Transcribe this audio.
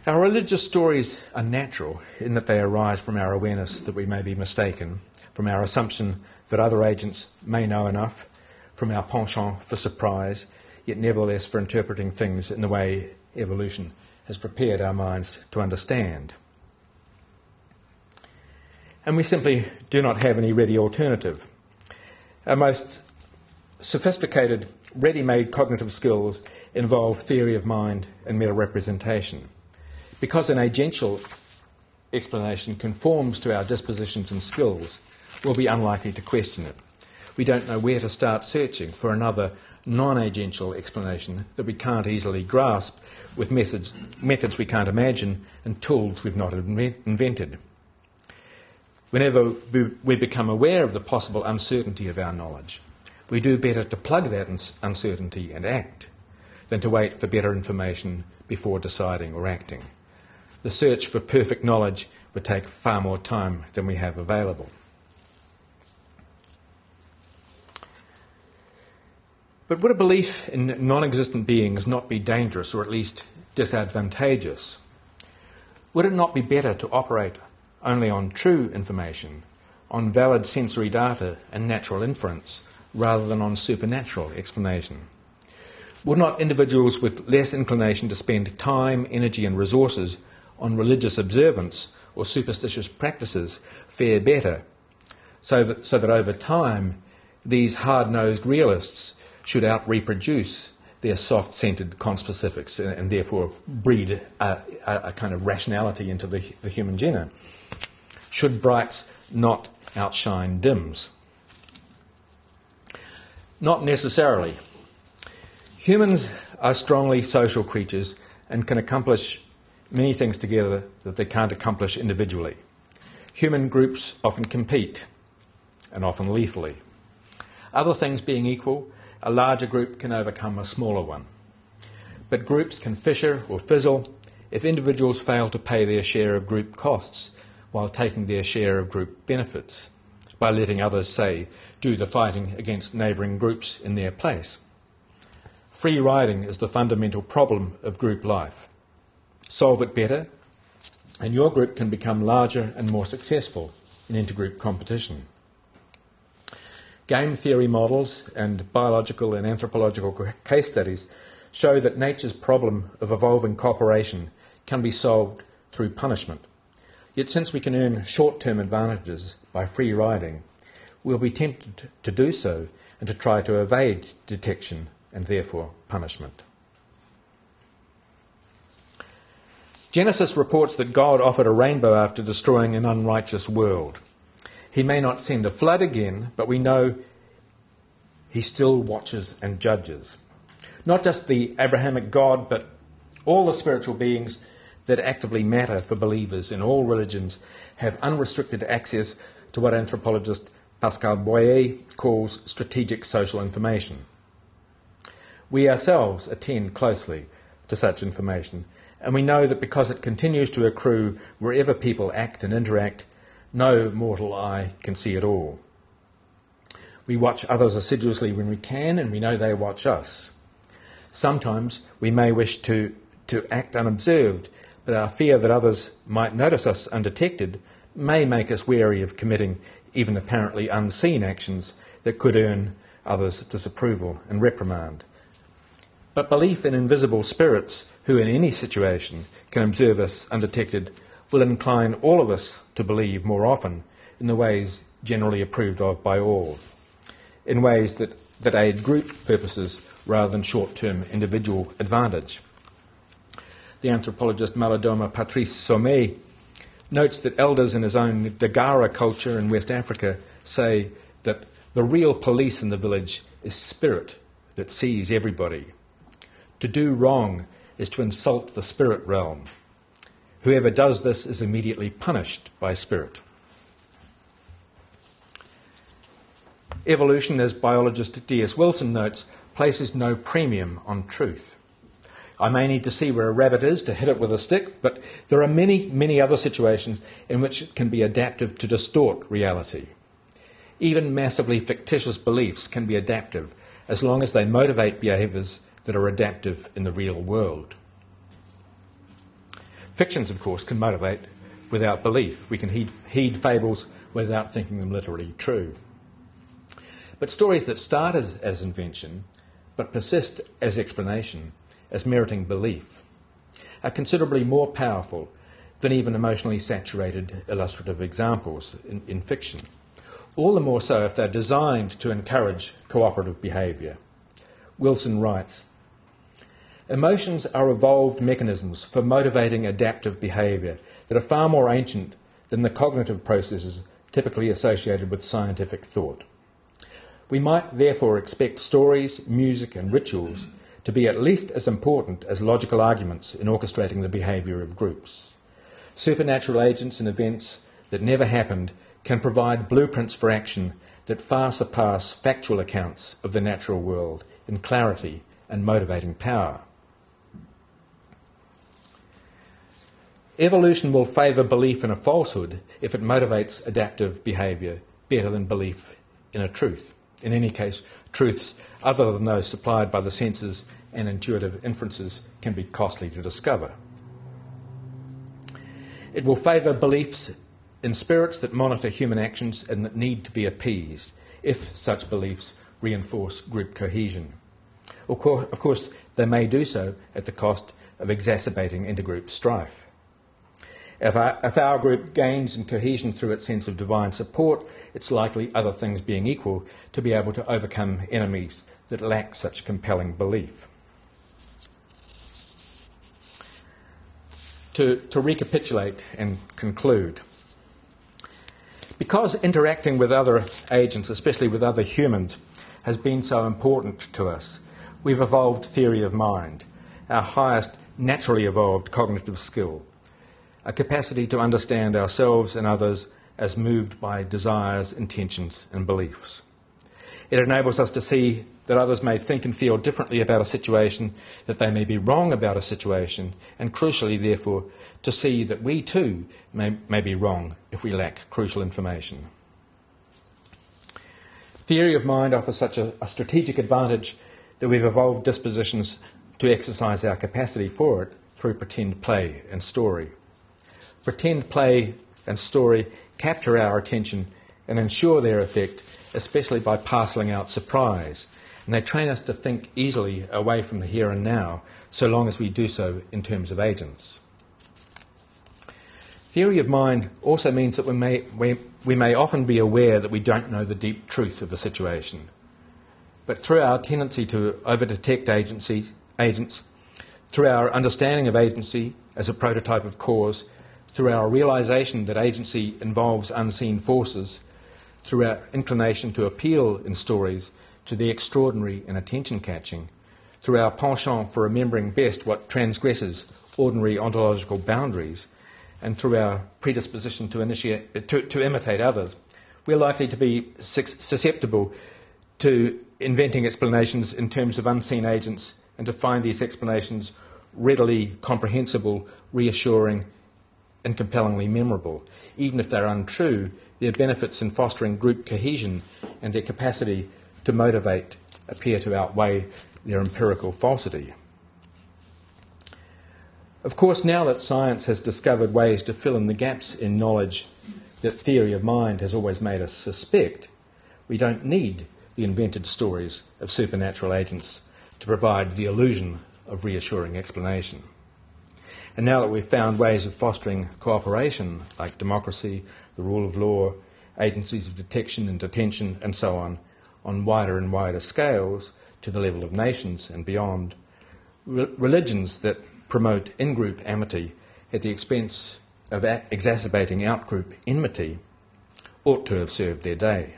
Our religious stories are natural in that they arise from our awareness that we may be mistaken, from our assumption that other agents may know enough, from our penchant for surprise, yet nevertheless for interpreting things in the way evolution has prepared our minds to understand. And we simply do not have any ready alternative. Our most sophisticated, ready-made cognitive skills involve theory of mind and meta-representation. Because an agential explanation conforms to our dispositions and skills, we'll be unlikely to question it. We don't know where to start searching for another non-agential explanation that we can't easily grasp with methods we can't imagine and tools we've not invented. Whenever we become aware of the possible uncertainty of our knowledge, we do better to plug that uncertainty and act than to wait for better information before deciding or acting. The search for perfect knowledge would take far more time than we have available. But would a belief in non-existent beings not be dangerous or at least disadvantageous? Would it not be better to operate only on true information, on valid sensory data and natural inference, rather than on supernatural explanation? Would not individuals with less inclination to spend time, energy and resources on religious observance or superstitious practices fare better, so that over time these hard-nosed realists should out-reproduce their soft-scented conspecifics and therefore breed a kind of rationality into the human genome? Should brights not outshine dims? Not necessarily. Humans are strongly social creatures and can accomplish many things together that they can't accomplish individually. Human groups often compete, and often lethally. Other things being equal, a larger group can overcome a smaller one. But groups can fissure or fizzle if individuals fail to pay their share of group costs while taking their share of group benefits, by letting others, say, do the fighting against neighbouring groups in their place. Free riding is the fundamental problem of group life. Solve it better, and your group can become larger and more successful in intergroup competition. Game theory models and biological and anthropological case studies show that nature's problem of evolving cooperation can be solved through punishment. Yet since we can earn short-term advantages by free riding, we'll be tempted to do so and to try to evade detection and therefore punishment. Genesis reports that God offered a rainbow after destroying an unrighteous world. He may not send a flood again, but we know he still watches and judges. Not just the Abrahamic God, but all the spiritual beings that actively matter for believers in all religions have unrestricted access to what anthropologist Pascal Boyer calls strategic social information. We ourselves attend closely to such information, and we know that because it continues to accrue wherever people act and interact, no mortal eye can see it all. We watch others assiduously when we can, and we know they watch us. Sometimes we may wish to act unobserved, but our fear that others might notice us undetected may make us wary of committing even apparently unseen actions that could earn others' disapproval and reprimand. But belief in invisible spirits who in any situation can observe us undetected will incline all of us to believe more often in the ways generally approved of by all, in ways that aid group purposes rather than short-term individual advantage. The anthropologist Malidoma Patrice Sommet notes that elders in his own Dagara culture in West Africa say that the real police in the village is spirit that sees everybody. To do wrong is to insult the spirit realm. Whoever does this is immediately punished by spirit. Evolution, as biologist D.S. Wilson notes, places no premium on truth. I may need to see where a rabbit is to hit it with a stick, but there are many, many other situations in which it can be adaptive to distort reality. Even massively fictitious beliefs can be adaptive as long as they motivate behaviours that are adaptive in the real world. Fictions, of course, can motivate without belief. We can heed fables without thinking them literally true. But stories that start as invention, but persist as explanation, as meriting belief, are considerably more powerful than even emotionally saturated illustrative examples in fiction. All the more so if they're designed to encourage cooperative behaviour. Wilson writes, "Emotions are evolved mechanisms for motivating adaptive behaviour that are far more ancient than the cognitive processes typically associated with scientific thought. We might therefore expect stories, music and rituals to be at least as important as logical arguments in orchestrating the behaviour of groups. Supernatural agents and events that never happened can provide blueprints for action that far surpass factual accounts of the natural world in clarity and motivating power. Evolution will favour belief in a falsehood if it motivates adaptive behaviour better than belief in a truth. In any case, truths other than those supplied by the senses and intuitive inferences can be costly to discover. It will favour beliefs in spirits that monitor human actions and that need to be appeased, if such beliefs reinforce group cohesion. Of course, they may do so at the cost of exacerbating intergroup strife. If our group gains in cohesion through its sense of divine support, it's likely, other things being equal, to be able to overcome enemies that lack such compelling belief. To recapitulate and conclude, because interacting with other agents, especially with other humans, has been so important to us, we've evolved theory of mind, our highest naturally evolved cognitive skill, a capacity to understand ourselves and others as moved by desires, intentions and beliefs. It enables us to see that others may think and feel differently about a situation, that they may be wrong about a situation, and crucially, therefore, to see that we too may be wrong if we lack crucial information. Theory of mind offers such a strategic advantage that we've evolved dispositions to exercise our capacity for it through pretend play and story. Pretend play and story capture our attention and ensure their effect, especially by parcelling out surprise, and they train us to think easily away from the here and now, so long as we do so in terms of agents. Theory of mind also means that we may often be aware that we don't know the deep truth of the situation. But through our tendency to over-detect agents, through our understanding of agency as a prototype of cause, through our realisation that agency involves unseen forces, through our inclination to appeal in stories to the extraordinary and attention-catching, through our penchant for remembering best what transgresses ordinary ontological boundaries, and through our predisposition to imitate others, we're likely to be susceptible to inventing explanations in terms of unseen agents and to find these explanations readily comprehensible, reassuring, and compellingly memorable. Even if they're untrue, their benefits in fostering group cohesion and their capacity to motivate appear to outweigh their empirical falsity. Of course, now that science has discovered ways to fill in the gaps in knowledge that theory of mind has always made us suspect, we don't need the invented stories of supernatural agents to provide the illusion of reassuring explanation. And now that we've found ways of fostering cooperation, like democracy, the rule of law, agencies of detection and detention, and so on wider and wider scales, to the level of nations and beyond, religions that promote in-group amity at the expense of exacerbating out-group enmity ought to have served their day.